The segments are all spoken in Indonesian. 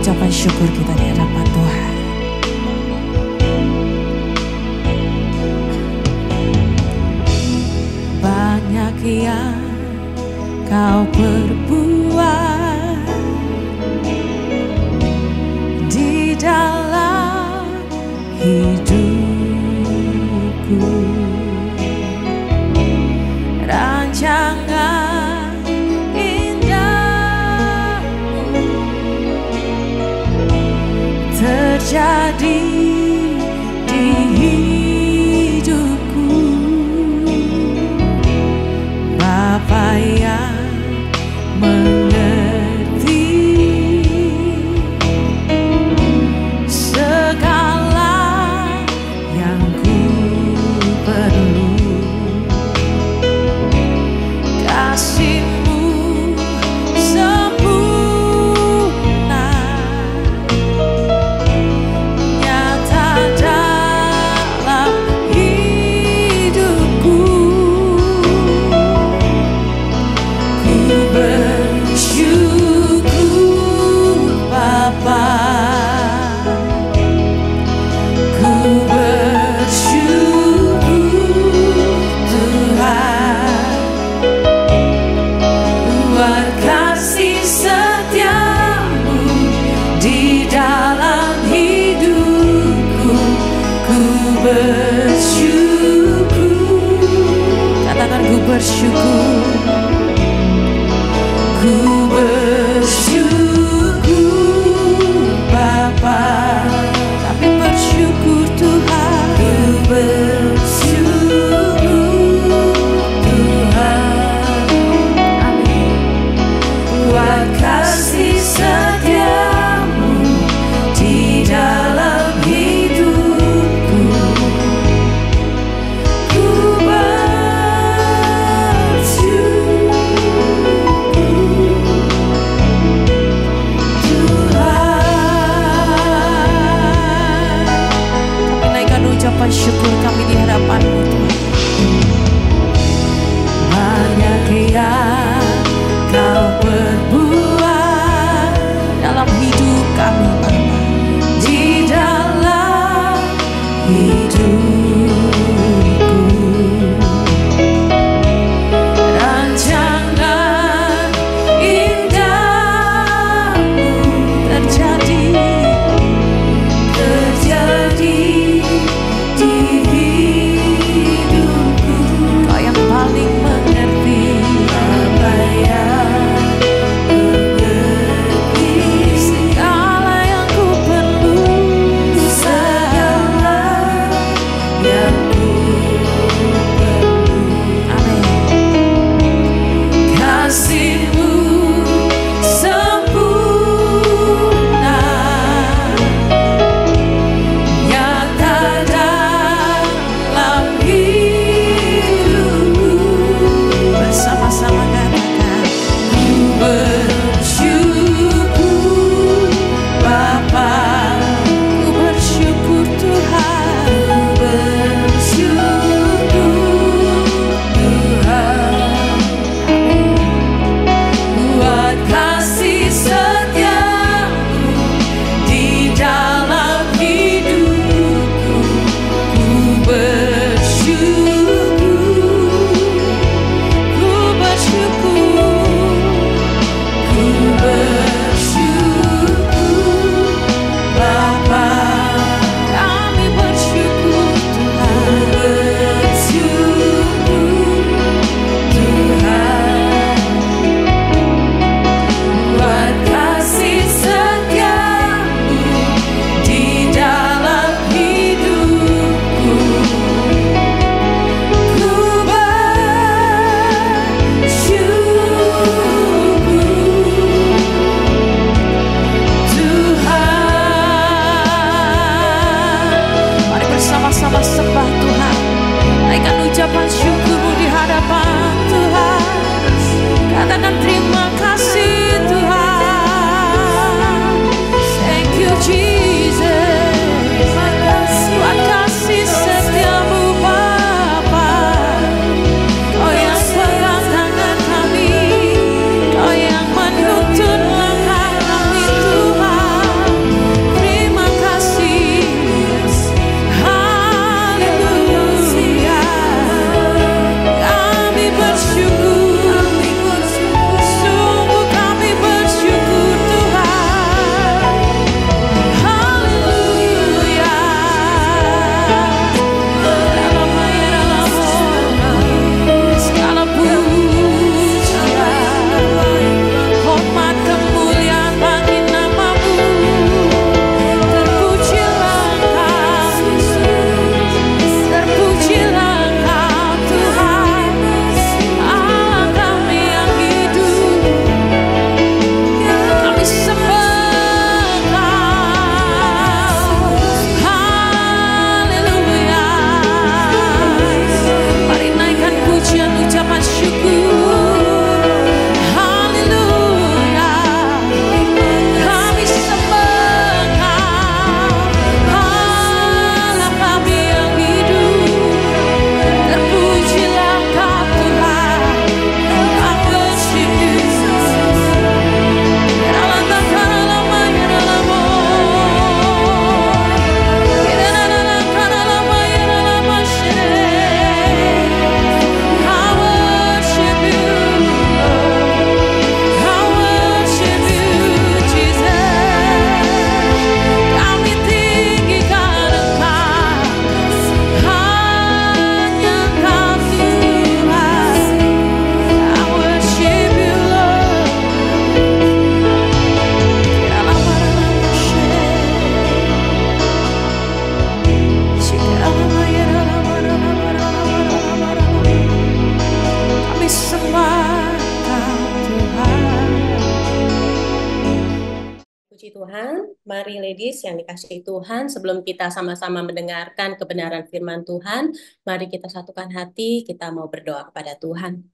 ucapan syukur kita di hadapan Tuhan. Banyak yang kau perbuat di dalam hidupku. Rancangan indahmu terjadi di hidupku. Bapa yang mengerti segala yang ku perlu. Kasih-Mu sempurna nyata dalam hidupku. Ku bersyukur Bapa, ku bersyukur Tuhan, buat kasih setia-Mu di dalam hidupku. Ku bersyukur, katakan ku bersyukur. Ku bersyukur Bapa, kami bersyukur Tuhan. Ku bersyukur Tuhan, amin. Buat kasih setia-Mu di dalam hidupku. Ku bersyukur Puji Tuhan, mari ladies yang dikasihi Tuhan, sebelum kita sama-sama mendengarkan kebenaran firman Tuhan, mari kita satukan hati, kita mau berdoa kepada Tuhan.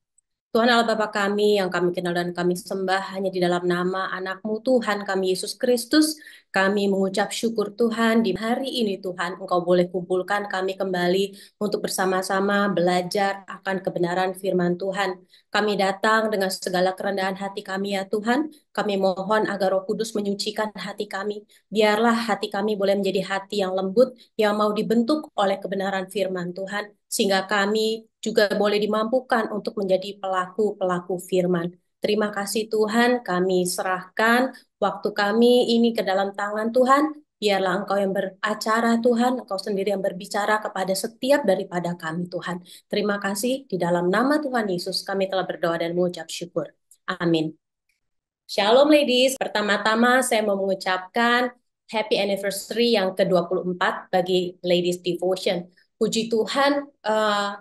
Tuhan Allah Bapa kami yang kami kenal dan kami sembah hanya di dalam nama anak-Mu Tuhan kami Yesus Kristus. Kami mengucap syukur Tuhan di hari ini Tuhan Engkau boleh kumpulkan kami kembali untuk bersama-sama belajar akan kebenaran firman Tuhan. Kami datang dengan segala kerendahan hati kami ya Tuhan. Kami mohon agar Roh Kudus menyucikan hati kami. Biarlah hati kami boleh menjadi hati yang lembut yang mau dibentuk oleh kebenaran firman Tuhan. Sehingga kami juga boleh dimampukan untuk menjadi pelaku-pelaku firman. Terima kasih Tuhan, kami serahkan waktu kami ini ke dalam tangan Tuhan. Biarlah Engkau yang beracara Tuhan, Engkau sendiri yang berbicara kepada setiap daripada kami Tuhan. Terima kasih, di dalam nama Tuhan Yesus kami telah berdoa dan mengucap syukur. Amin. Shalom ladies, pertama-tama saya mau mengucapkan happy anniversary yang ke-24 bagi Ladies Devotion. Puji Tuhan,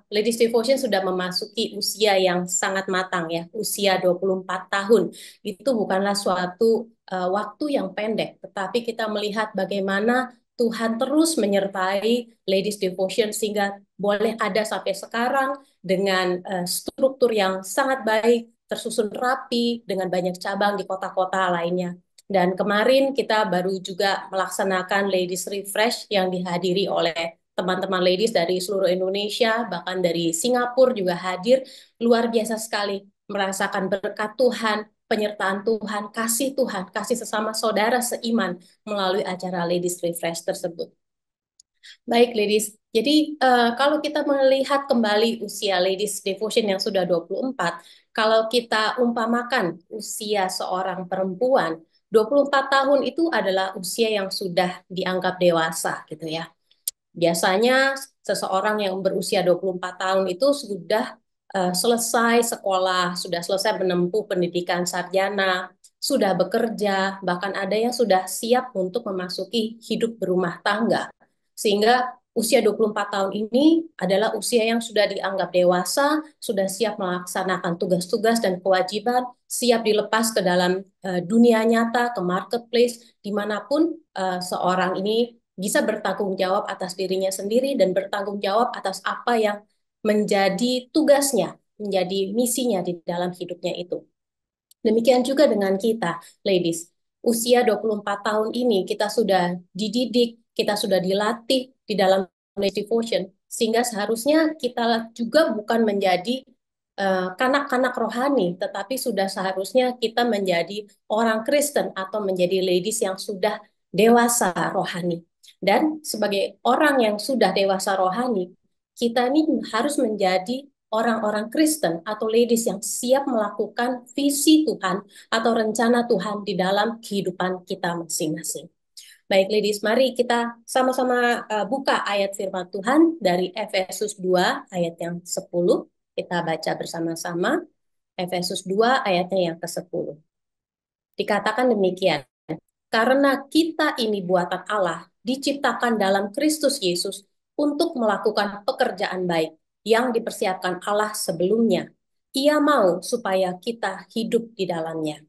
Ladies Devotion sudah memasuki usia yang sangat matang ya, usia 24 tahun. Itu bukanlah suatu waktu yang pendek, tetapi kita melihat bagaimana Tuhan terus menyertai Ladies Devotion sehingga boleh ada sampai sekarang dengan struktur yang sangat baik, tersusun rapi dengan banyak cabang di kota-kota lainnya. Dan kemarin kita baru juga melaksanakan Ladies Refresh yang dihadiri oleh teman-teman ladies dari seluruh Indonesia, bahkan dari Singapura juga hadir. Luar biasa sekali merasakan berkat Tuhan, penyertaan Tuhan, kasih sesama saudara seiman melalui acara Ladies Refresh tersebut. Baik, ladies. Jadi, kalau kita melihat kembali usia Ladies Devotion yang sudah 24, kalau kita umpamakan usia seorang perempuan, 24 tahun itu adalah usia yang sudah dianggap dewasa, gitu ya. Biasanya seseorang yang berusia 24 tahun itu sudah selesai sekolah, sudah selesai menempuh pendidikan sarjana, sudah bekerja, bahkan ada yang sudah siap untuk memasuki hidup berumah tangga. Sehingga usia 24 tahun ini adalah usia yang sudah dianggap dewasa, sudah siap melaksanakan tugas-tugas dan kewajiban, siap dilepas ke dalam dunia nyata, ke marketplace, dimanapun seorang ini bisa bertanggung jawab atas dirinya sendiri dan bertanggung jawab atas apa yang menjadi tugasnya, menjadi misinya di dalam hidupnya itu. Demikian juga dengan kita, ladies. Usia 24 tahun ini kita sudah dididik, kita sudah dilatih di dalam Ladies Devotion, sehingga seharusnya kita juga bukan menjadi kanak-kanak rohani, tetapi sudah seharusnya kita menjadi orang Kristen atau menjadi ladies yang sudah dewasa rohani. Dan sebagai orang yang sudah dewasa rohani, kita ini harus menjadi orang-orang Kristen atau ladies yang siap melakukan visi Tuhan atau rencana Tuhan di dalam kehidupan kita masing-masing. Baik ladies, mari kita sama-sama buka ayat firman Tuhan dari Efesus 2 ayat yang 10. Kita baca bersama-sama Efesus 2 ayatnya yang ke-10. Dikatakan demikian, karena kita ini buatan Allah, diciptakan dalam Kristus Yesus untuk melakukan pekerjaan baik yang dipersiapkan Allah sebelumnya. Ia mau supaya kita hidup di dalamnya.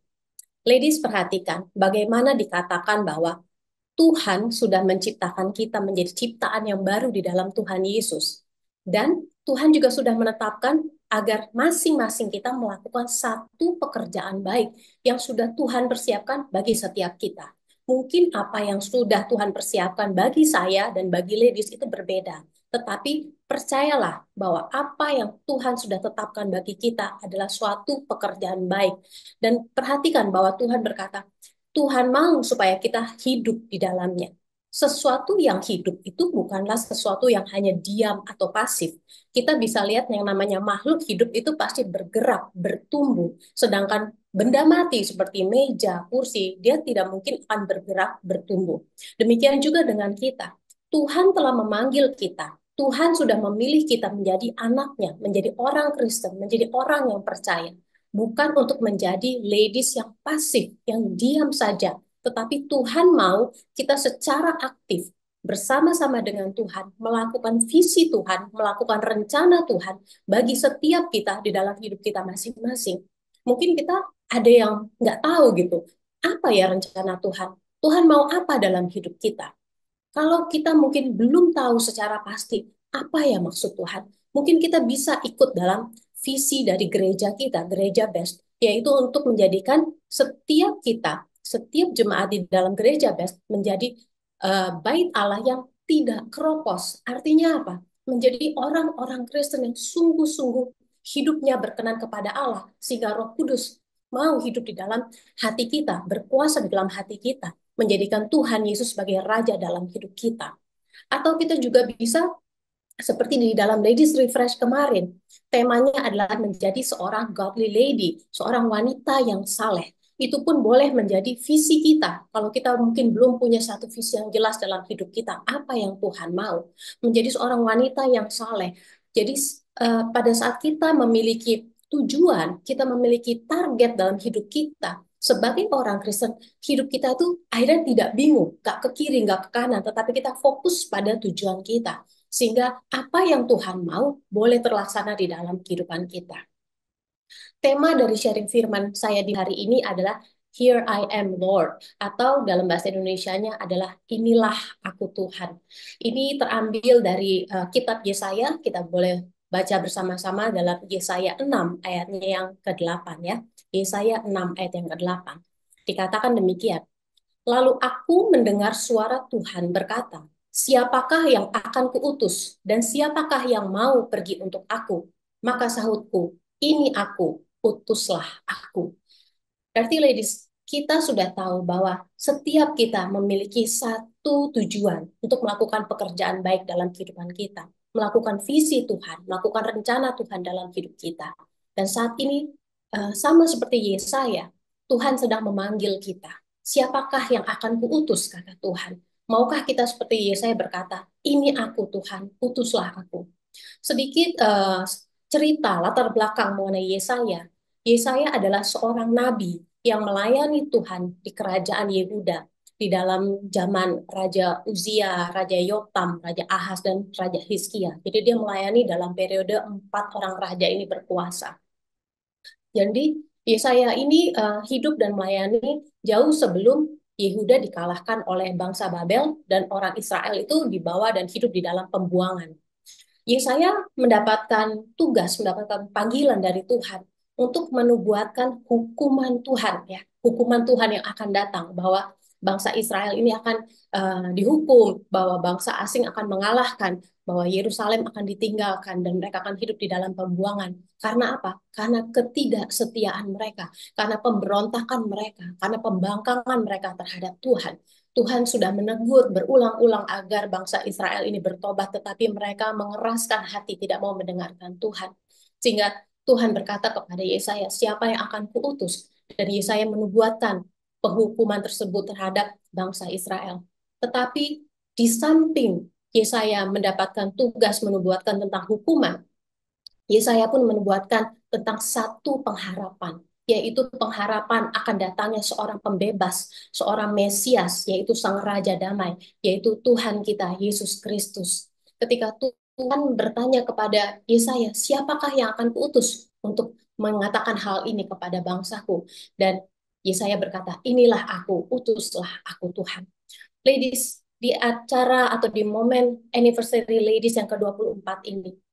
Ladies, perhatikan bagaimana dikatakan bahwa Tuhan sudah menciptakan kita menjadi ciptaan yang baru di dalam Tuhan Yesus. Dan Tuhan juga sudah menetapkan agar masing-masing kita melakukan satu pekerjaan baik yang sudah Tuhan persiapkan bagi setiap kita. Mungkin apa yang sudah Tuhan persiapkan bagi saya dan bagi ladies itu berbeda. Tetapi percayalah bahwa apa yang Tuhan sudah tetapkan bagi kita adalah suatu pekerjaan baik. Dan perhatikan bahwa Tuhan berkata, Tuhan mau supaya kita hidup di dalamnya. Sesuatu yang hidup itu bukanlah sesuatu yang hanya diam atau pasif. Kita bisa lihat yang namanya makhluk hidup itu pasti bergerak, bertumbuh. Sedangkan benda mati seperti meja, kursi, dia tidak mungkin akan bergerak, bertumbuh. Demikian juga dengan kita. Tuhan telah memanggil kita. Tuhan sudah memilih kita menjadi anaknya, menjadi orang Kristen, menjadi orang yang percaya. Bukan untuk menjadi ladies yang pasif, yang diam saja. Tetapi Tuhan mau kita secara aktif, bersama-sama dengan Tuhan, melakukan visi Tuhan, melakukan rencana Tuhan bagi setiap kita di dalam hidup kita masing-masing. Mungkin kita ada yang nggak tahu gitu, apa ya rencana Tuhan? Tuhan mau apa dalam hidup kita. Kalau kita mungkin belum tahu secara pasti apa ya maksud Tuhan, mungkin kita bisa ikut dalam visi dari gereja kita, gereja Best, yaitu untuk menjadikan setiap jemaat di dalam gereja Best menjadi bait Allah yang tidak keropos. Artinya apa? Menjadi orang-orang Kristen yang sungguh-sungguh hidupnya berkenan kepada Allah, sehingga Roh Kudus mau hidup di dalam hati kita, berkuasa di dalam hati kita, menjadikan Tuhan Yesus sebagai Raja dalam hidup kita. Atau kita juga bisa seperti di dalam Ladies Refresh kemarin, temanya adalah menjadi seorang godly lady, seorang wanita yang saleh. Itu pun boleh menjadi visi kita. Kalau kita mungkin belum punya satu visi yang jelas dalam hidup kita, apa yang Tuhan mau? Menjadi seorang wanita yang saleh. Jadi pada saat kita memiliki tujuan, kita memiliki target dalam hidup kita, sebagai orang Kristen, hidup kita itu akhirnya tidak bingung, gak ke kiri, gak ke kanan, tetapi kita fokus pada tujuan kita. Sehingga apa yang Tuhan mau boleh terlaksana di dalam kehidupan kita. Tema dari sharing firman saya di hari ini adalah Here I am Lord, atau dalam bahasa Indonesianya adalah Inilah Aku Tuhan. Ini terambil dari kitab Yesaya, kita boleh baca bersama-sama dalam Yesaya 6 ayatnya yang ke-8 ya. Yesaya 6 ayat yang ke-8. Dikatakan demikian. Lalu aku mendengar suara Tuhan berkata, siapakah yang akan kuutus dan siapakah yang mau pergi untuk aku? Maka sahutku, ini aku, utuslah aku. Berarti ladies, kita sudah tahu bahwa setiap kita memiliki satu tujuan untuk melakukan pekerjaan baik dalam kehidupan kita, melakukan visi Tuhan, melakukan rencana Tuhan dalam hidup kita. Dan saat ini, sama seperti Yesaya, Tuhan sedang memanggil kita. Siapakah yang akan kuutus, kata Tuhan. Maukah kita seperti Yesaya berkata, ini aku Tuhan, utuslah aku. Sedikit cerita latar belakang mengenai Yesaya. Yesaya adalah seorang nabi yang melayani Tuhan di kerajaan Yehuda di dalam zaman Raja Uzia, Raja Yotam, Raja Ahaz, dan Raja Hizkia. Jadi dia melayani dalam periode 4 orang raja ini berkuasa. Jadi Yesaya ini hidup dan melayani jauh sebelum Yehuda dikalahkan oleh bangsa Babel dan orang Israel itu dibawa dan hidup di dalam pembuangan. Yesaya mendapatkan tugas, mendapatkan panggilan dari Tuhan untuk menubuatkan hukuman Tuhan, ya, hukuman Tuhan yang akan datang, bahwa bangsa Israel ini akan dihukum, bahwa bangsa asing akan mengalahkan, bahwa Yerusalem akan ditinggalkan dan mereka akan hidup di dalam pembuangan. Karena apa? Karena ketidaksetiaan mereka, karena pemberontakan mereka, karena pembangkangan mereka terhadap Tuhan. Tuhan sudah menegur berulang-ulang agar bangsa Israel ini bertobat, tetapi mereka mengeraskan hati, tidak mau mendengarkan Tuhan. Sehingga Tuhan berkata kepada Yesaya, siapa yang akan kuutus? Dan Yesaya menubuatkan penghukuman tersebut terhadap bangsa Israel. Tetapi di samping Yesaya mendapatkan tugas menubuatkan tentang hukuman, Yesaya pun menubuatkan tentang satu pengharapan, yaitu pengharapan akan datangnya seorang pembebas, seorang Mesias, yaitu Sang Raja Damai, yaitu Tuhan kita, Yesus Kristus. Ketika Tuhan bertanya kepada Yesaya, siapakah yang akan kuutus untuk mengatakan hal ini kepada bangsaku? Dan Yesaya berkata, inilah aku, utuslah aku Tuhan. Ladies, di acara atau di momen anniversary Ladies yang ke-24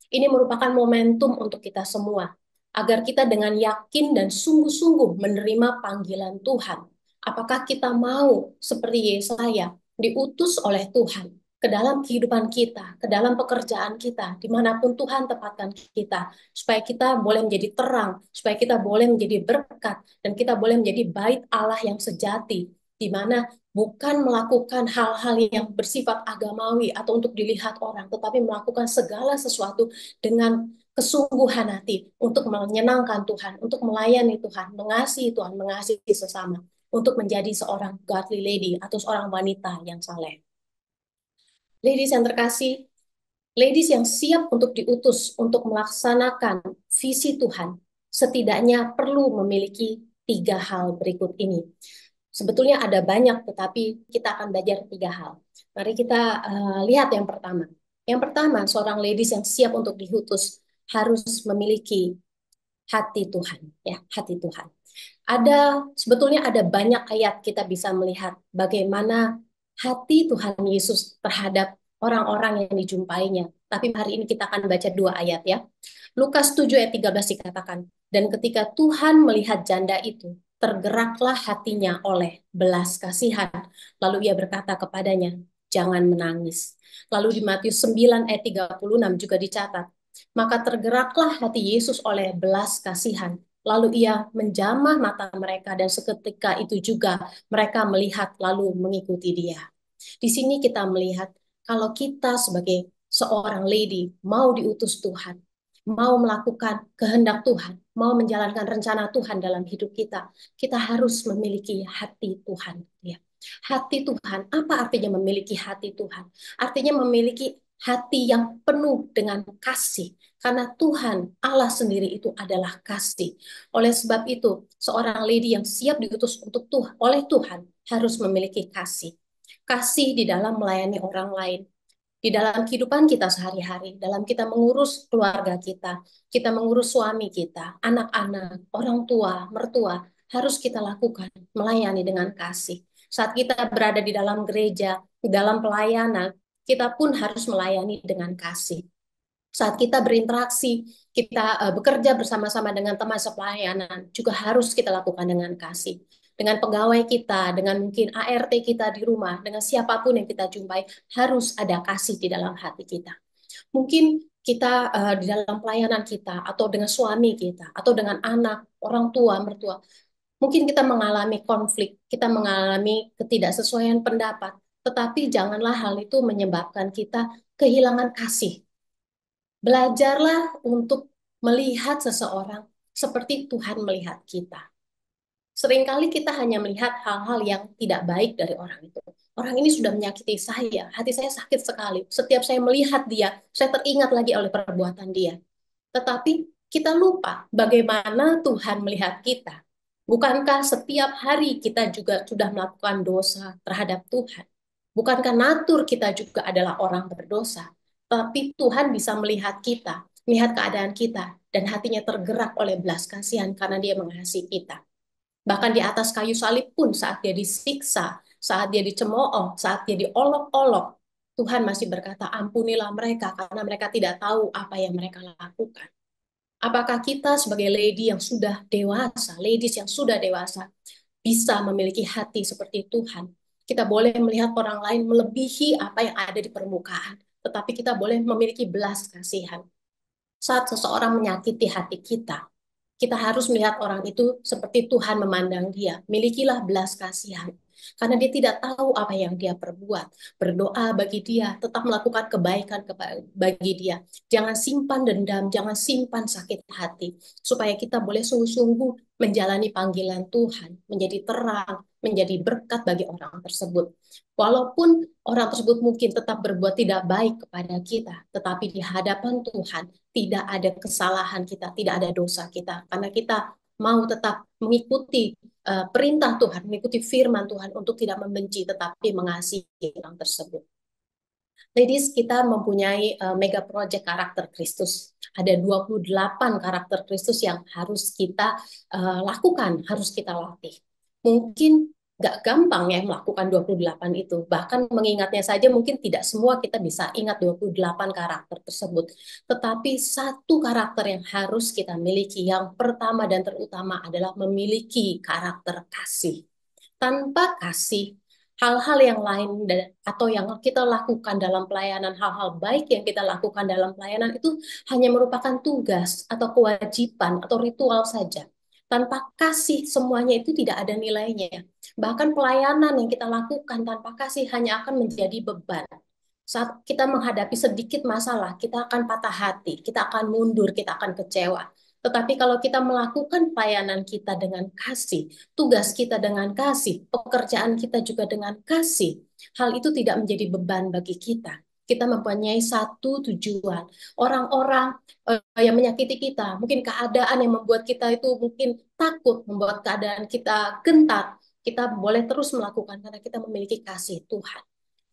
ini merupakan momentum untuk kita semua, agar kita dengan yakin dan sungguh-sungguh menerima panggilan Tuhan. Apakah kita mau seperti Yesaya, diutus oleh Tuhan ke dalam kehidupan kita, ke dalam pekerjaan kita, dimanapun Tuhan tempatkan kita, supaya kita boleh menjadi terang, supaya kita boleh menjadi berkat, dan kita boleh menjadi bait Allah yang sejati, di mana bukan melakukan hal-hal yang bersifat agamawi atau untuk dilihat orang, tetapi melakukan segala sesuatu dengan kesungguhan hati untuk menyenangkan Tuhan, untuk melayani Tuhan, mengasihi Tuhan, mengasihi sesama, untuk menjadi seorang godly lady atau seorang wanita yang saleh. Ladies yang terkasih, ladies yang siap untuk diutus untuk melaksanakan visi Tuhan, setidaknya perlu memiliki 3 hal berikut ini. Sebetulnya ada banyak, tetapi kita akan belajar 3 hal. Mari kita lihat yang pertama. Yang pertama, seorang ladies yang siap untuk diutus harus memiliki hati Tuhan, ya, hati Tuhan. Sebetulnya ada banyak ayat kita bisa melihat bagaimana hati Tuhan Yesus terhadap orang-orang yang dijumpainya. Tapi hari ini kita akan baca dua ayat ya. Lukas 7 ayat 13 dikatakan, dan ketika Tuhan melihat janda itu, tergeraklah hatinya oleh belas kasihan. Lalu ia berkata kepadanya, jangan menangis. Lalu di Matius 9 ayat 36 juga dicatat, maka tergeraklah hati Yesus oleh belas kasihan. Lalu ia menjamah mata mereka dan seketika itu juga mereka melihat lalu mengikuti dia. Di sini kita melihat kalau kita sebagai seorang lady mau diutus Tuhan, mau melakukan kehendak Tuhan, mau menjalankan rencana Tuhan dalam hidup kita, kita harus memiliki hati Tuhan. Ya. Hati Tuhan, apa artinya memiliki hati Tuhan? Artinya memiliki hati yang penuh dengan kasih. Karena Tuhan, Allah sendiri itu adalah kasih. Oleh sebab itu, seorang lady yang siap diutus untuk Tuhan, oleh Tuhan harus memiliki kasih. Kasih di dalam melayani orang lain, di dalam kehidupan kita sehari-hari, dalam kita mengurus keluarga kita mengurus suami kita, anak-anak, orang tua, mertua, harus kita lakukan, melayani dengan kasih. Saat kita berada di dalam gereja, di dalam pelayanan, kita pun harus melayani dengan kasih. Saat kita berinteraksi, kita bekerja bersama-sama dengan teman sepelayanan, juga harus kita lakukan dengan kasih. Dengan pegawai kita, dengan mungkin ART kita di rumah, dengan siapapun yang kita jumpai, harus ada kasih di dalam hati kita. Mungkin kita di dalam pelayanan kita, atau dengan suami kita, atau dengan anak, orang tua, mertua, mungkin kita mengalami konflik, kita mengalami ketidaksesuaian pendapat, tetapi janganlah hal itu menyebabkan kita kehilangan kasih. Belajarlah untuk melihat seseorang seperti Tuhan melihat kita. Seringkali kita hanya melihat hal-hal yang tidak baik dari orang itu. Orang ini sudah menyakiti saya, hati saya sakit sekali. Setiap saya melihat dia, saya teringat lagi oleh perbuatan dia. Tetapi kita lupa bagaimana Tuhan melihat kita. Bukankah setiap hari kita juga sudah melakukan dosa terhadap Tuhan? Bukankah natur kita juga adalah orang berdosa? Tapi Tuhan bisa melihat kita, melihat keadaan kita, dan hatinya tergerak oleh belas kasihan karena dia mengasihi kita. Bahkan di atas kayu salib pun saat dia disiksa, saat dia dicemooh, saat dia diolok-olok, Tuhan masih berkata, ampunilah mereka karena mereka tidak tahu apa yang mereka lakukan. Apakah kita sebagai lady yang sudah dewasa, ladies yang sudah dewasa, bisa memiliki hati seperti Tuhan? Kita boleh melihat orang lain melebihi apa yang ada di permukaan, tetapi kita boleh memiliki belas kasihan. Saat seseorang menyakiti hati kita harus melihat orang itu seperti Tuhan memandang dia. Milikilah belas kasihan. Karena dia tidak tahu apa yang dia perbuat. Berdoa bagi dia, tetap melakukan kebaikan bagi dia. Jangan simpan dendam, jangan simpan sakit hati. Supaya kita boleh sungguh-sungguh menjalani panggilan Tuhan. Menjadi terang, menjadi berkat bagi orang tersebut. Walaupun orang tersebut mungkin tetap berbuat tidak baik kepada kita, tetapi di hadapan Tuhan, tidak ada kesalahan kita, tidak ada dosa kita, karena kita mau tetap mengikuti perintah Tuhan, mengikuti firman Tuhan untuk tidak membenci tetapi mengasihi orang tersebut. Ladies, kita mempunyai mega project karakter Kristus. Ada 28 karakter Kristus yang harus kita lakukan, harus kita latih. Mungkin nggak gampang ya melakukan 28 itu. Bahkan mengingatnya saja mungkin tidak semua kita bisa ingat 28 karakter tersebut. Tetapi satu karakter yang harus kita miliki, yang pertama dan terutama adalah memiliki karakter kasih. Tanpa kasih, hal-hal yang lain atau yang kita lakukan dalam pelayanan, hal-hal baik yang kita lakukan dalam pelayanan itu hanya merupakan tugas atau kewajiban atau ritual saja. Tanpa kasih semuanya itu tidak ada nilainya. Bahkan pelayanan yang kita lakukan tanpa kasih hanya akan menjadi beban. Saat kita menghadapi sedikit masalah, kita akan patah hati, kita akan mundur, kita akan kecewa. Tetapi kalau kita melakukan pelayanan kita dengan kasih, tugas kita dengan kasih, pekerjaan kita juga dengan kasih, hal itu tidak menjadi beban bagi kita. Kita mempunyai satu tujuan. Orang-orang yang menyakiti kita, mungkin keadaan yang membuat kita itu mungkin takut, membuat keadaan kita gentar, kita boleh terus melakukan karena kita memiliki kasih Tuhan.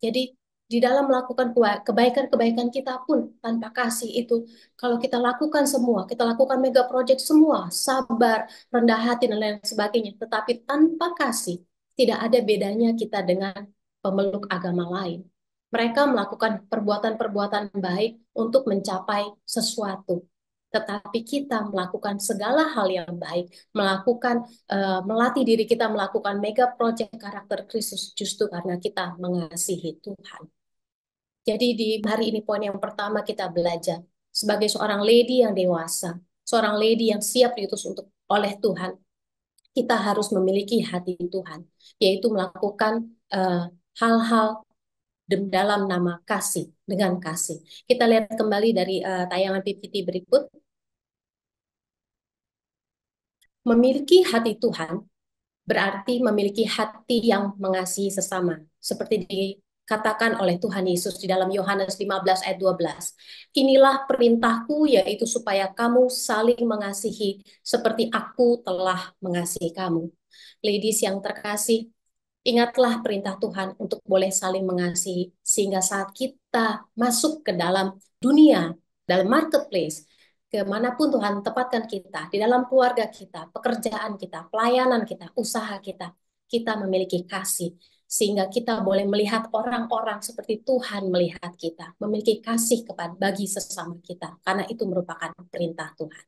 Jadi Di dalam melakukan kebaikan-kebaikan kita pun tanpa kasih itu, kalau kita lakukan semua, kita lakukan mega project semua, sabar, rendah hati, dan lain sebagainya, tetapi tanpa kasih, tidak ada bedanya kita dengan pemeluk agama lain. Mereka melakukan perbuatan-perbuatan baik untuk mencapai sesuatu. Tetapi kita melakukan segala hal yang baik, melatih diri kita melakukan mega project karakter Kristus justru karena kita mengasihi Tuhan. Jadi di hari ini poin yang pertama kita belajar sebagai seorang lady yang dewasa, seorang lady yang siap diutus oleh Tuhan. Kita harus memiliki hati Tuhan, yaitu melakukan hal-hal dalam nama kasih, dengan kasih. Kita lihat kembali dari tayangan PPT berikut. Memiliki hati Tuhan berarti memiliki hati yang mengasihi sesama. Seperti dikatakan oleh Tuhan Yesus di dalam Yohanes 15 ayat 12. Inilah perintahku, yaitu supaya kamu saling mengasihi seperti aku telah mengasihi kamu. Ladies yang terkasih, ingatlah perintah Tuhan untuk boleh saling mengasihi, sehingga saat kita masuk ke dalam dunia, dalam marketplace, kemanapun Tuhan tempatkan kita, di dalam keluarga kita, pekerjaan kita, pelayanan kita, usaha kita, kita memiliki kasih, sehingga kita boleh melihat orang-orang seperti Tuhan melihat kita, memiliki kasih bagi sesama kita, karena itu merupakan perintah Tuhan.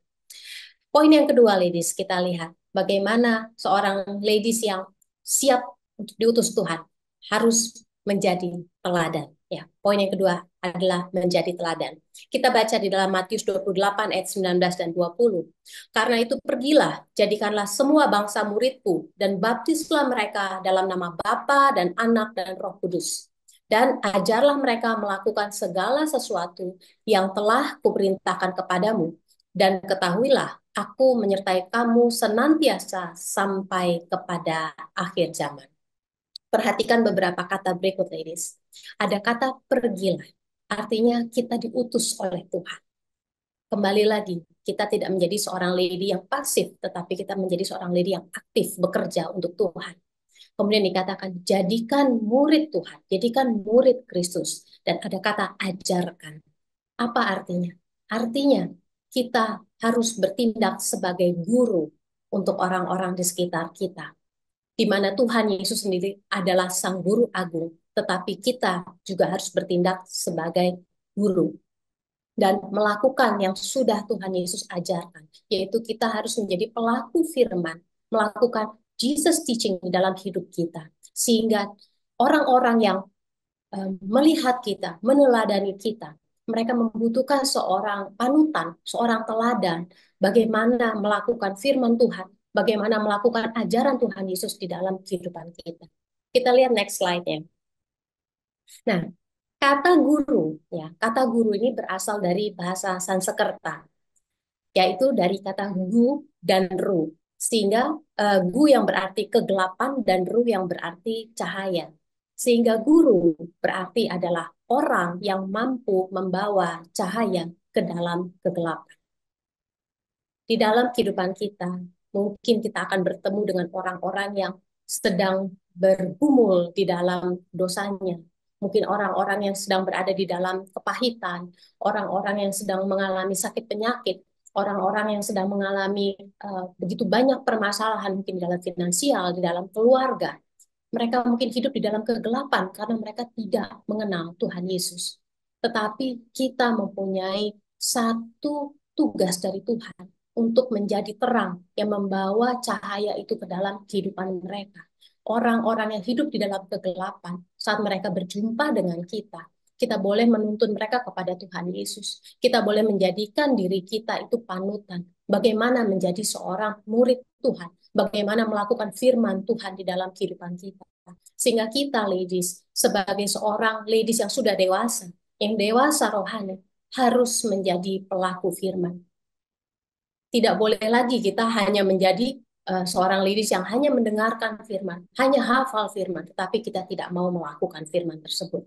Poin yang kedua, ladies, kita lihat bagaimana seorang ladies yang siap untuk diutus Tuhan harus menjadi teladan. Ya, poin yang kedua adalah menjadi teladan. Kita baca di dalam Matius 28 ayat 19 dan 20. Karena itu pergilah, jadikanlah semua bangsa muridku dan baptislah mereka dalam nama Bapa dan Anak dan Roh Kudus. Dan ajarlah mereka melakukan segala sesuatu yang telah kuperintahkan kepadamu. Dan ketahuilah, aku menyertai kamu senantiasa sampai kepada akhir zaman. Perhatikan beberapa kata berikut, ladies. Ada kata pergilah, artinya kita diutus oleh Tuhan. Kembali lagi, kita tidak menjadi seorang lady yang pasif, tetapi kita menjadi seorang lady yang aktif bekerja untuk Tuhan. Kemudian dikatakan, jadikan murid Tuhan, jadikan murid Kristus. Dan ada kata ajarkan. Apa artinya? Artinya, kita harus bertindak sebagai guru untuk orang-orang di sekitar kita, di mana Tuhan Yesus sendiri adalah Sang Guru Agung, tetapi kita juga harus bertindak sebagai guru dan melakukan yang sudah Tuhan Yesus ajarkan, yaitu kita harus menjadi pelaku firman, melakukan Jesus teaching di dalam hidup kita, sehingga orang-orang yang melihat kita, meneladani kita, mereka membutuhkan seorang panutan, seorang teladan, bagaimana melakukan firman Tuhan, bagaimana melakukan ajaran Tuhan Yesus di dalam kehidupan kita. Kita lihat next slide-nya. Nah, kata guru, ya, kata guru ini berasal dari bahasa Sanskerta, yaitu dari kata gu dan ru, sehingga gu yang berarti kegelapan dan ru yang berarti cahaya. Sehingga guru berarti adalah orang yang mampu membawa cahaya ke dalam kegelapan. Di dalam kehidupan kita, mungkin kita akan bertemu dengan orang-orang yang sedang bergumul di dalam dosanya. Mungkin orang-orang yang sedang berada di dalam kepahitan, orang-orang yang sedang mengalami sakit penyakit, orang-orang yang sedang mengalami begitu banyak permasalahan, mungkin di dalam finansial, di dalam keluarga. Mereka mungkin hidup di dalam kegelapan karena mereka tidak mengenal Tuhan Yesus. Tetapi kita mempunyai satu tugas dari Tuhan untuk menjadi terang yang membawa cahaya itu ke dalam kehidupan mereka. Orang-orang yang hidup di dalam kegelapan, saat mereka berjumpa dengan kita boleh menuntun mereka kepada Tuhan Yesus. Kita boleh menjadikan diri kita itu panutan. Bagaimana menjadi seorang murid Tuhan, bagaimana melakukan firman Tuhan di dalam kehidupan kita. Sehingga kita, ladies, sebagai seorang ladies yang sudah dewasa, yang dewasa rohani, harus menjadi pelaku firman. Tidak boleh lagi kita hanya menjadi seorang ladies yang hanya mendengarkan firman, hanya hafal firman, tetapi kita tidak mau melakukan firman tersebut.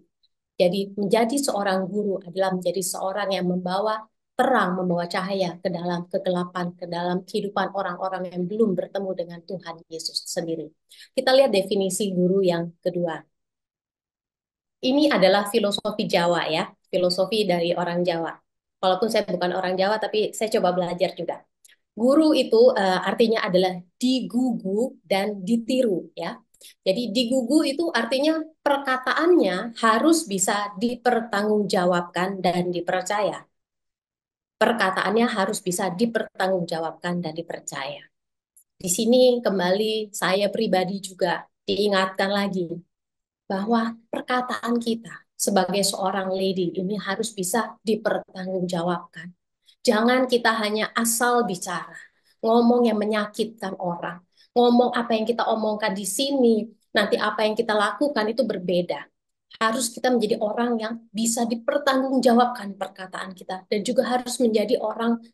Jadi menjadi seorang guru adalah menjadi seorang yang membawa terang, membawa cahaya ke dalam kegelapan, ke dalam kehidupan orang-orang yang belum bertemu dengan Tuhan Yesus sendiri. Kita lihat definisi guru yang kedua. Ini adalah filosofi Jawa ya, filosofi dari orang Jawa. Walaupun saya bukan orang Jawa, tapi saya coba belajar juga. Guru itu artinya adalah digugu dan ditiru ya. Jadi digugu itu artinya perkataannya harus bisa dipertanggungjawabkan dan dipercaya. Perkataannya harus bisa dipertanggungjawabkan dan dipercaya. Di sini kembali saya pribadi juga diingatkan lagi bahwa perkataan kita sebagai seorang lady ini harus bisa dipertanggungjawabkan. Jangan kita hanya asal bicara, ngomong yang menyakitkan orang, ngomong apa yang kita omongkan di sini, nanti apa yang kita lakukan itu berbeda. Harus kita menjadi orang yang bisa dipertanggungjawabkan perkataan kita dan juga harus menjadi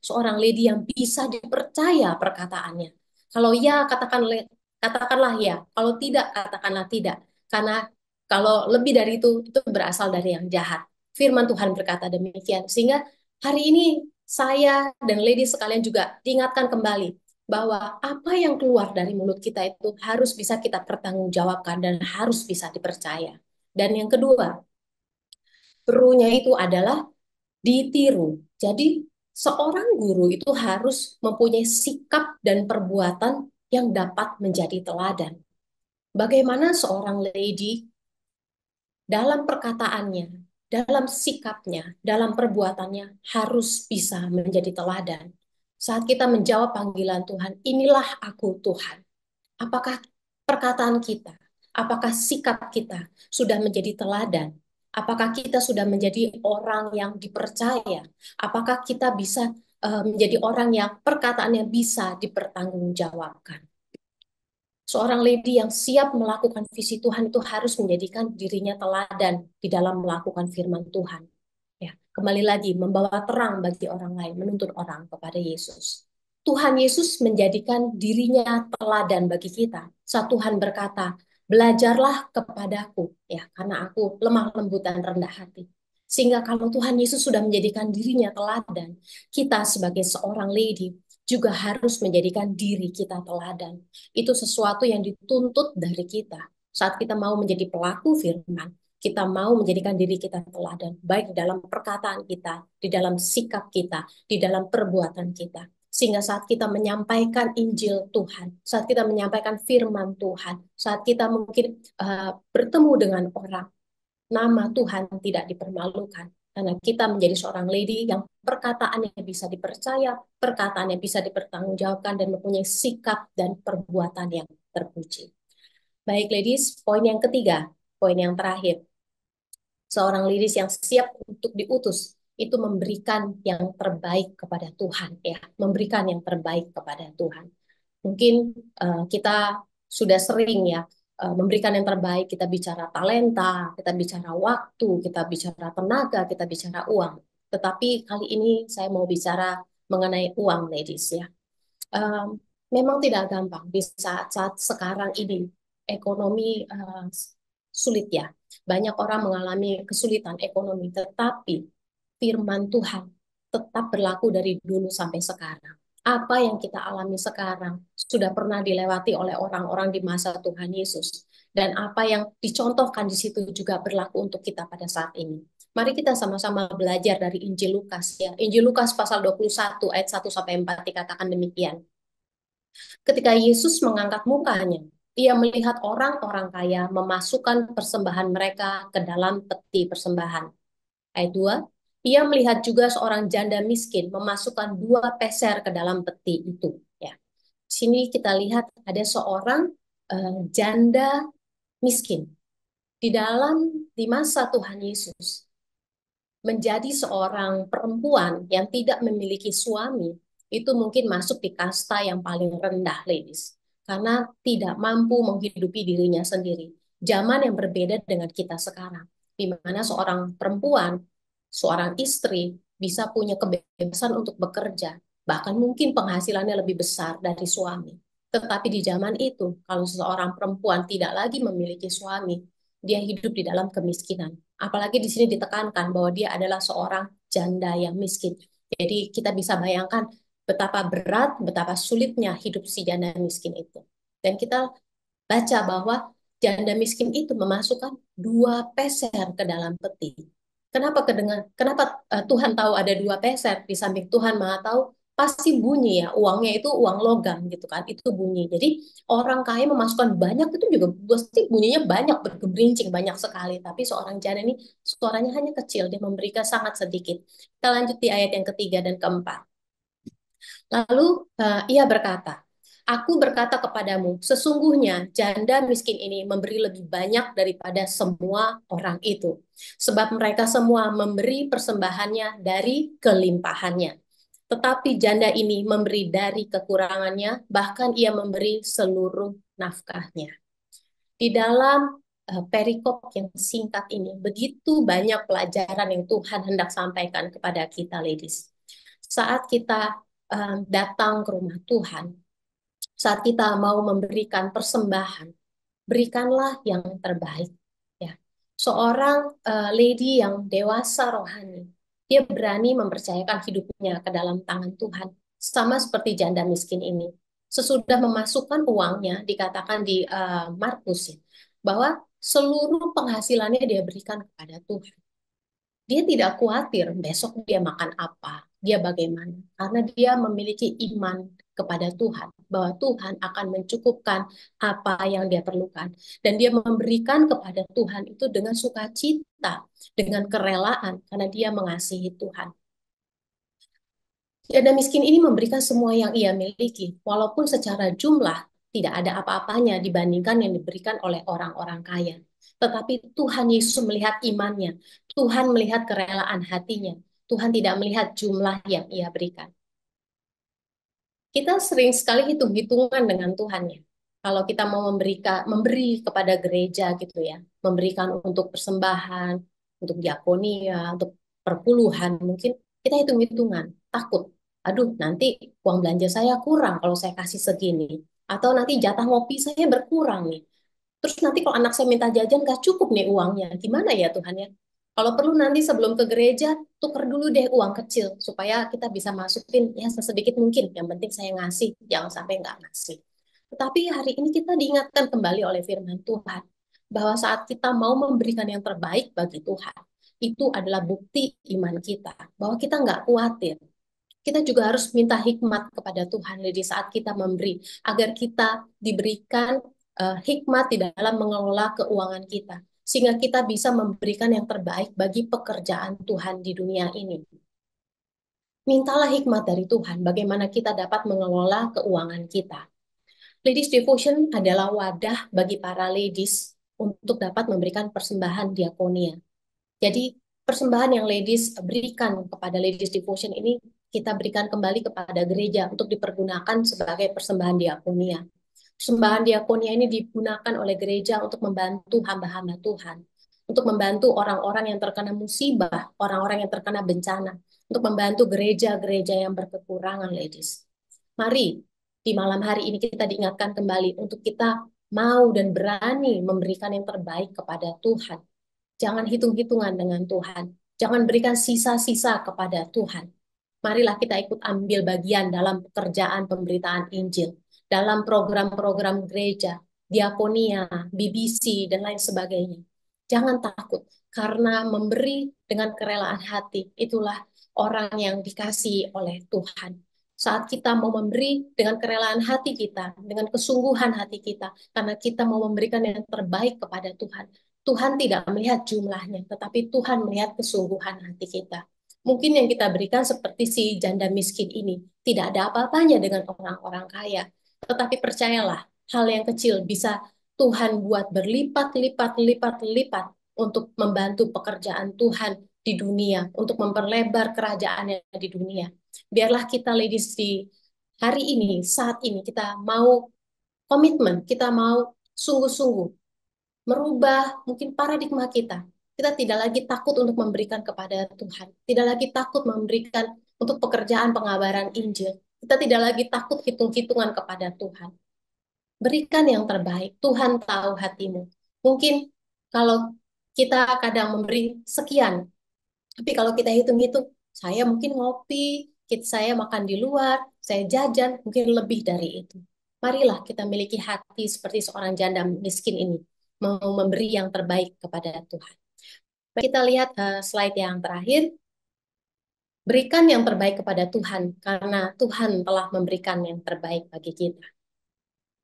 seorang lady yang bisa dipercaya perkataannya. Kalau ya katakanlah ya, kalau tidak katakanlah tidak. Karena kalau lebih dari itu berasal dari yang jahat. Firman Tuhan berkata demikian. Sehingga hari ini saya dan lady sekalian juga diingatkan kembali bahwa apa yang keluar dari mulut kita itu harus bisa kita pertanggungjawabkan dan harus bisa dipercaya. Dan yang kedua, perlunya itu adalah ditiru. Jadi seorang guru itu harus mempunyai sikap dan perbuatan yang dapat menjadi teladan. Bagaimana seorang lady dalam perkataannya, dalam sikapnya, dalam perbuatannya harus bisa menjadi teladan. Saat kita menjawab panggilan Tuhan, inilah aku Tuhan. Apakah perkataan kita, apakah sikap kita sudah menjadi teladan? Apakah kita sudah menjadi orang yang dipercaya? Apakah kita bisa menjadi orang yang perkataannya bisa dipertanggungjawabkan? Seorang lady yang siap melakukan visi Tuhan itu harus menjadikan dirinya teladan di dalam melakukan firman Tuhan. Ya, kembali lagi membawa terang bagi orang lain, menuntun orang kepada Yesus. Tuhan Yesus menjadikan dirinya teladan bagi kita. Saat Tuhan berkata, "Belajarlah kepadaku, ya, karena aku lemah lembut dan rendah hati." Sehingga kalau Tuhan Yesus sudah menjadikan dirinya teladan, kita sebagai seorang lady juga harus menjadikan diri kita teladan. Itu sesuatu yang dituntut dari kita. Saat kita mau menjadi pelaku firman, kita mau menjadikan diri kita teladan, baik di dalam perkataan kita, di dalam sikap kita, di dalam perbuatan kita. Sehingga saat kita menyampaikan Injil Tuhan, saat kita menyampaikan firman Tuhan, saat kita mungkin bertemu dengan orang, nama Tuhan tidak dipermalukan. Karena kita menjadi seorang lady yang perkataannya bisa dipercaya, perkataannya bisa dipertanggungjawabkan, dan mempunyai sikap dan perbuatan yang terpuji. Baik ladies, poin yang ketiga, poin yang terakhir. Seorang ladies yang siap untuk diutus, itu memberikan yang terbaik kepada Tuhan. Ya, memberikan yang terbaik kepada Tuhan. Mungkin kita sudah sering ya memberikan yang terbaik, kita bicara talenta, kita bicara waktu, kita bicara tenaga, kita bicara uang. Tetapi kali ini saya mau bicara mengenai uang, ladies ya. Memang tidak gampang di saat-saat sekarang ini ekonomi sulit ya. Banyak orang mengalami kesulitan ekonomi, tetapi firman Tuhan tetap berlaku dari dulu sampai sekarang. Apa yang kita alami sekarang sudah pernah dilewati oleh orang-orang di masa Tuhan Yesus. Dan apa yang dicontohkan di situ juga berlaku untuk kita pada saat ini. Mari kita sama-sama belajar dari Injil Lukas ya. Injil Lukas pasal 21 ayat 1 sampai 4 dikatakan demikian. Ketika Yesus mengangkat mukanya, ia melihat orang-orang kaya memasukkan persembahan mereka ke dalam peti persembahan. Ayat 2, ia melihat juga seorang janda miskin memasukkan 2 peser ke dalam peti itu. Ya. Di sini kita lihat ada seorang janda miskin. Di masa Tuhan Yesus, menjadi seorang perempuan yang tidak memiliki suami, itu mungkin masuk di kasta yang paling rendah, ladies. Karena tidak mampu menghidupi dirinya sendiri. Zaman yang berbeda dengan kita sekarang. Di mana seorang perempuan, seorang istri, bisa punya kebebasan untuk bekerja. Bahkan mungkin penghasilannya lebih besar dari suami. Tetapi di zaman itu, kalau seseorang perempuan tidak lagi memiliki suami, dia hidup di dalam kemiskinan. Apalagi di sini ditekankan bahwa dia adalah seorang janda yang miskin. Jadi kita bisa bayangkan betapa berat, betapa sulitnya hidup si janda miskin itu. Dan kita baca bahwa janda miskin itu memasukkan 2 peser ke dalam peti. Kenapa Tuhan tahu ada 2 peser? Di samping Tuhan Maha tahu, pasti bunyi ya, uangnya itu uang logam gitu kan, itu bunyi. Jadi orang kaya memasukkan banyak itu juga pasti bunyinya banyak, bergemerincing banyak sekali. Tapi seorang janda ini suaranya hanya kecil, dia memberikan sangat sedikit. Kita lanjut di ayat yang ketiga dan keempat. Lalu ia berkata, Aku berkata kepadamu, sesungguhnya janda miskin ini memberi lebih banyak daripada semua orang itu. Sebab mereka semua memberi persembahannya dari kelimpahannya. Tetapi janda ini memberi dari kekurangannya, bahkan ia memberi seluruh nafkahnya. Di dalam perikop yang singkat ini, begitu banyak pelajaran yang Tuhan hendak sampaikan kepada kita, ladies. Saat kita datang ke rumah Tuhan, saat kita mau memberikan persembahan, berikanlah yang terbaik. Ya, seorang lady yang dewasa rohani, dia berani mempercayakan hidupnya ke dalam tangan Tuhan, sama seperti janda miskin ini. Sesudah memasukkan uangnya, dikatakan di Markus ya, bahwa seluruh penghasilannya dia berikan kepada Tuhan. Dia tidak khawatir besok dia makan apa, dia bagaimana, karena dia memiliki iman kepada Tuhan, bahwa Tuhan akan mencukupkan apa yang dia perlukan. Dan dia memberikan kepada Tuhan itu dengan sukacita, dengan kerelaan, karena dia mengasihi Tuhan. Janda miskin ini memberikan semua yang ia miliki, walaupun secara jumlah tidak ada apa-apanya dibandingkan yang diberikan oleh orang-orang kaya. Tetapi Tuhan Yesus melihat imannya, Tuhan melihat kerelaan hatinya, Tuhan tidak melihat jumlah yang ia berikan. Kita sering sekali hitung-hitungan dengan Tuhan ya. Kalau kita mau memberi kepada gereja gitu ya, memberikan untuk persembahan, untuk diakonia, untuk perpuluhan, mungkin kita hitung-hitungan, takut. Aduh, nanti uang belanja saya kurang kalau saya kasih segini. Atau nanti jatah ngopi saya berkurang nih. Terus nanti kalau anak saya minta jajan gak cukup nih uangnya. Gimana ya Tuhan ya? Kalau perlu nanti sebelum ke gereja, tuker dulu deh uang kecil supaya kita bisa masukin ya sesedikit mungkin. Yang penting saya ngasih, jangan sampai nggak ngasih. Tetapi hari ini kita diingatkan kembali oleh firman Tuhan bahwa saat kita mau memberikan yang terbaik bagi Tuhan, itu adalah bukti iman kita bahwa kita nggak khawatir. Kita juga harus minta hikmat kepada Tuhan di saat kita memberi, agar kita diberikan hikmat di dalam mengelola keuangan kita, sehingga kita bisa memberikan yang terbaik bagi pekerjaan Tuhan di dunia ini. Mintalah hikmat dari Tuhan, bagaimana kita dapat mengelola keuangan kita. Ladies Devotion adalah wadah bagi para ladies untuk dapat memberikan persembahan diakonia. Jadi persembahan yang ladies berikan kepada Ladies Devotion ini kita berikan kembali kepada gereja untuk dipergunakan sebagai persembahan diakonia. Persembahan diakonia ini digunakan oleh gereja untuk membantu hamba-hamba Tuhan, untuk membantu orang-orang yang terkena musibah, orang-orang yang terkena bencana, untuk membantu gereja-gereja yang berkekurangan, ladies. Mari di malam hari ini kita diingatkan kembali untuk kita mau dan berani memberikan yang terbaik kepada Tuhan. Jangan hitung-hitungan dengan Tuhan. Jangan berikan sisa-sisa kepada Tuhan. Marilah kita ikut ambil bagian dalam pekerjaan pemberitaan Injil, dalam program-program gereja, diakonia, BBC, dan lain sebagainya. Jangan takut, karena memberi dengan kerelaan hati, itulah orang yang dikasihi oleh Tuhan. Saat kita mau memberi dengan kerelaan hati kita, dengan kesungguhan hati kita, karena kita mau memberikan yang terbaik kepada Tuhan, Tuhan tidak melihat jumlahnya, tetapi Tuhan melihat kesungguhan hati kita. Mungkin yang kita berikan seperti si janda miskin ini, tidak ada apa-apanya dengan orang-orang kaya. Tetapi percayalah, hal yang kecil bisa Tuhan buat berlipat-lipat-lipat-lipat untuk membantu pekerjaan Tuhan di dunia, untuk memperlebar kerajaannya di dunia. Biarlah kita ladies di hari ini, saat ini, kita mau komitmen, kita mau sungguh-sungguh merubah mungkin paradigma kita. Kita tidak lagi takut untuk memberikan kepada Tuhan. Tidak lagi takut memberikan untuk pekerjaan pengabaran Injil. Kita tidak lagi takut hitung-hitungan kepada Tuhan. Berikan yang terbaik. Tuhan tahu hatimu. Mungkin kalau kita kadang memberi sekian, tapi kalau kita hitung-hitung, saya mungkin ngopi, saya makan di luar, saya jajan, mungkin lebih dari itu. Marilah kita miliki hati seperti seorang janda miskin ini, mau memberi yang terbaik kepada Tuhan. Kita lihat slide yang terakhir. Berikan yang terbaik kepada Tuhan, karena Tuhan telah memberikan yang terbaik bagi kita.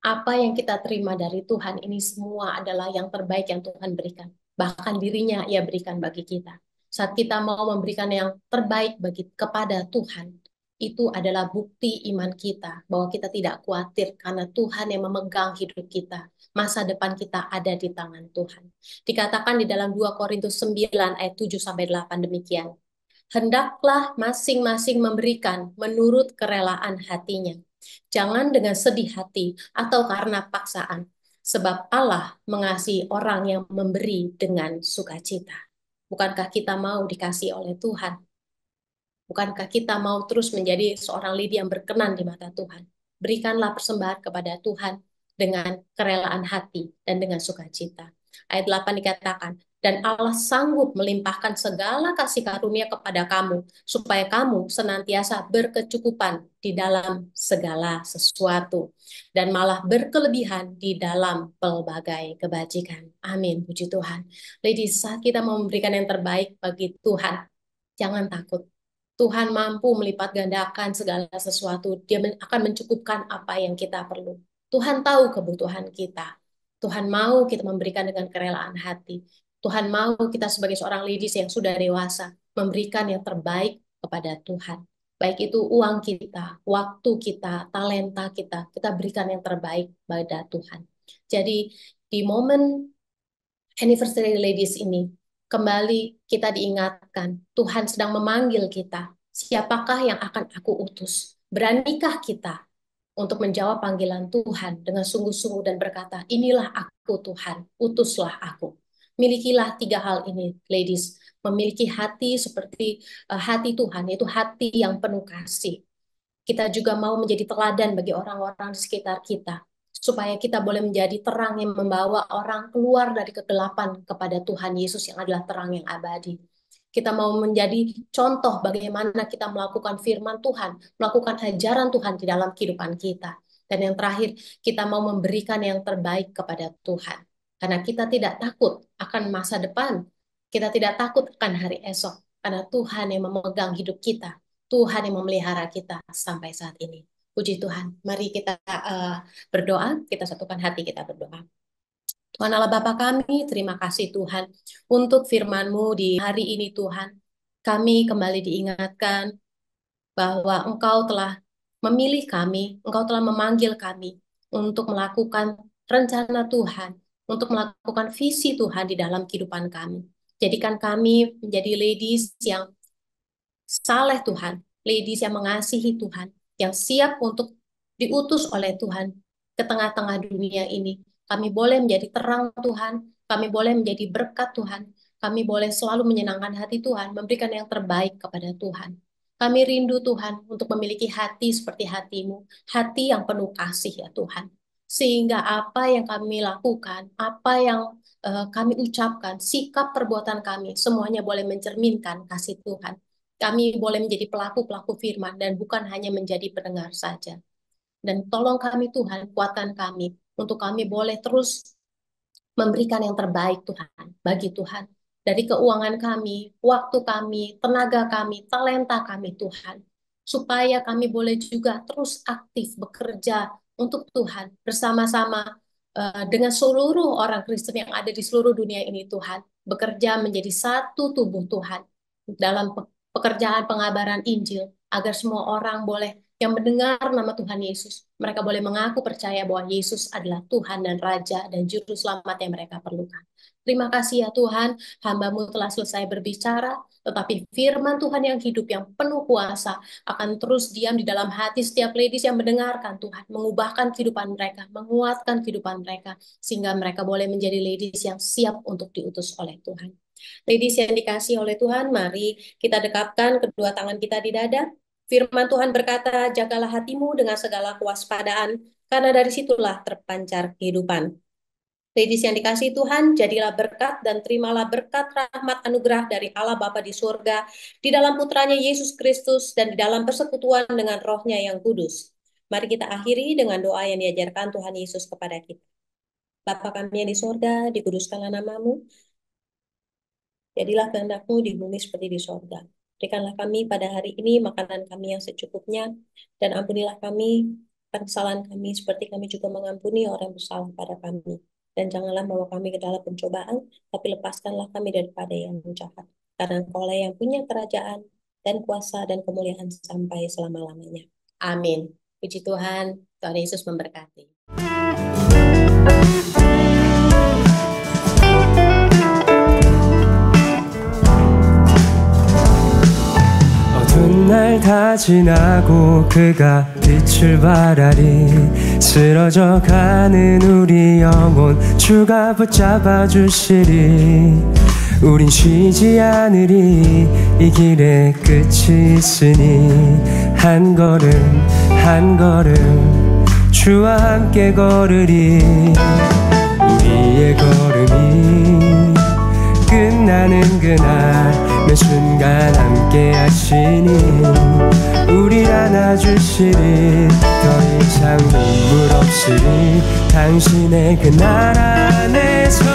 Apa yang kita terima dari Tuhan ini semua adalah yang terbaik yang Tuhan berikan. Bahkan dirinya Ia berikan bagi kita. Saat kita mau memberikan yang terbaik kepada Tuhan, itu adalah bukti iman kita bahwa kita tidak khawatir karena Tuhan yang memegang hidup kita. Masa depan kita ada di tangan Tuhan. Dikatakan di dalam 2 Korintus 9 ayat 7 sampai 8 demikian. Hendaklah masing-masing memberikan menurut kerelaan hatinya. Jangan dengan sedih hati atau karena paksaan, sebab Allah mengasihi orang yang memberi dengan sukacita. Bukankah kita mau dikasih oleh Tuhan? Bukankah kita mau terus menjadi seorang lady yang berkenan di mata Tuhan? Berikanlah persembahan kepada Tuhan dengan kerelaan hati dan dengan sukacita. Ayat 8 dikatakan, dan Allah sanggup melimpahkan segala kasih karunia kepada kamu, supaya kamu senantiasa berkecukupan di dalam segala sesuatu, dan malah berkelebihan di dalam pelbagai kebajikan. Amin, puji Tuhan. Ladies, saat kita mau memberikan yang terbaik bagi Tuhan, jangan takut. Tuhan mampu melipat gandakan segala sesuatu. Dia akan mencukupkan apa yang kita perlu. Tuhan tahu kebutuhan kita. Tuhan mau kita memberikan dengan kerelaan hati. Tuhan mau kita sebagai seorang ladies yang sudah dewasa memberikan yang terbaik kepada Tuhan. Baik itu uang kita, waktu kita, talenta kita, kita berikan yang terbaik pada Tuhan. Jadi di momen anniversary ladies ini, kembali kita diingatkan, Tuhan sedang memanggil kita. Siapakah yang akan aku utus? Beranikah kita untuk menjawab panggilan Tuhan dengan sungguh-sungguh dan berkata, inilah aku Tuhan, utuslah aku. Milikilah 3 hal ini, ladies. Memiliki hati seperti hati Tuhan, yaitu hati yang penuh kasih. Kita juga mau menjadi teladan bagi orang-orang di sekitar kita, supaya kita boleh menjadi terang yang membawa orang keluar dari kegelapan kepada Tuhan Yesus yang adalah terang yang abadi. Kita mau menjadi contoh bagaimana kita melakukan firman Tuhan, melakukan ajaran Tuhan di dalam kehidupan kita. Dan yang terakhir, kita mau memberikan yang terbaik kepada Tuhan. Karena kita tidak takut akan masa depan, kita tidak takut akan hari esok, karena Tuhan yang memegang hidup kita, Tuhan yang memelihara kita sampai saat ini. Puji Tuhan. Mari kita berdoa, kita satukan hati kita berdoa. Tuhan Allah Bapa kami, terima kasih Tuhan untuk firman-Mu di hari ini Tuhan. Kami kembali diingatkan bahwa Engkau telah memilih kami, Engkau telah memanggil kami untuk melakukan rencana Tuhan, untuk melakukan visi Tuhan di dalam kehidupan kami. Jadikan kami menjadi ladies yang saleh Tuhan, ladies yang mengasihi Tuhan, yang siap untuk diutus oleh Tuhan ke tengah-tengah dunia ini. Kami boleh menjadi terang Tuhan, kami boleh menjadi berkat Tuhan, kami boleh selalu menyenangkan hati Tuhan, memberikan yang terbaik kepada Tuhan. Kami rindu Tuhan untuk memiliki hati seperti hati-Mu, hati yang penuh kasih ya Tuhan. Sehingga apa yang kami lakukan, apa yang kami ucapkan, sikap perbuatan kami, semuanya boleh mencerminkan kasih Tuhan. Kami boleh menjadi pelaku-pelaku firman dan bukan hanya menjadi pendengar saja. Dan tolong kami Tuhan, kuatkan kami untuk kami boleh terus memberikan yang terbaik Tuhan, bagi Tuhan. Dari keuangan kami, waktu kami, tenaga kami, talenta kami Tuhan. Supaya kami boleh juga terus aktif bekerja untuk Tuhan bersama-sama dengan seluruh orang Kristen yang ada di seluruh dunia ini Tuhan. Bekerja menjadi satu tubuh Tuhan dalam pekerjaan pengabaran Injil agar semua orang boleh yang mendengar nama Tuhan Yesus, mereka boleh mengaku percaya bahwa Yesus adalah Tuhan dan Raja dan Juru Selamat yang mereka perlukan. Terima kasih ya Tuhan, hamba-Mu telah selesai berbicara, tetapi firman Tuhan yang hidup, yang penuh kuasa, akan terus diam di dalam hati setiap ladies yang mendengarkan Tuhan, mengubahkan kehidupan mereka, menguatkan kehidupan mereka, sehingga mereka boleh menjadi ladies yang siap untuk diutus oleh Tuhan. Ladies yang dikasih oleh Tuhan, mari kita dekapkan kedua tangan kita di dada. Firman Tuhan berkata, jagalah hatimu dengan segala kewaspadaan, karena dari situlah terpancar kehidupan. Ladies yang dikasih Tuhan, jadilah berkat dan terimalah berkat rahmat anugerah dari Allah Bapa di surga, di dalam putranya Yesus Kristus, dan di dalam persekutuan dengan rohnya yang kudus. Mari kita akhiri dengan doa yang diajarkan Tuhan Yesus kepada kita. Bapa kami yang di sorga, dikuduskanlah namamu, jadilah kehendak-Mu di bumi seperti di sorga. Berikanlah kami pada hari ini makanan kami yang secukupnya, dan ampunilah kami kesalahan kami seperti kami juga mengampuni orang yang bersalah pada kami. Dan janganlah membawa kami ke dalam pencobaan, tapi lepaskanlah kami daripada yang jahat. Karena Engkaulah yang punya kerajaan dan kuasa dan kemuliaan sampai selama-lamanya. Amin. Puji Tuhan, Tuhan Yesus memberkati. 어두운 날 다 지나고 그가 빛을 발하리 쓰러져 가는 우리 영혼 주가 붙잡아 주시리 우린 쉬지 않으리 이 길에 끝이 있으니 한 걸음 한 걸음 주와 함께 걸으리 우리의 걸음이 끝나는 그날 매 순간 함께 하시니 우릴 안아주시리 더 이상 눈물 없으리 당신의 그날 안에서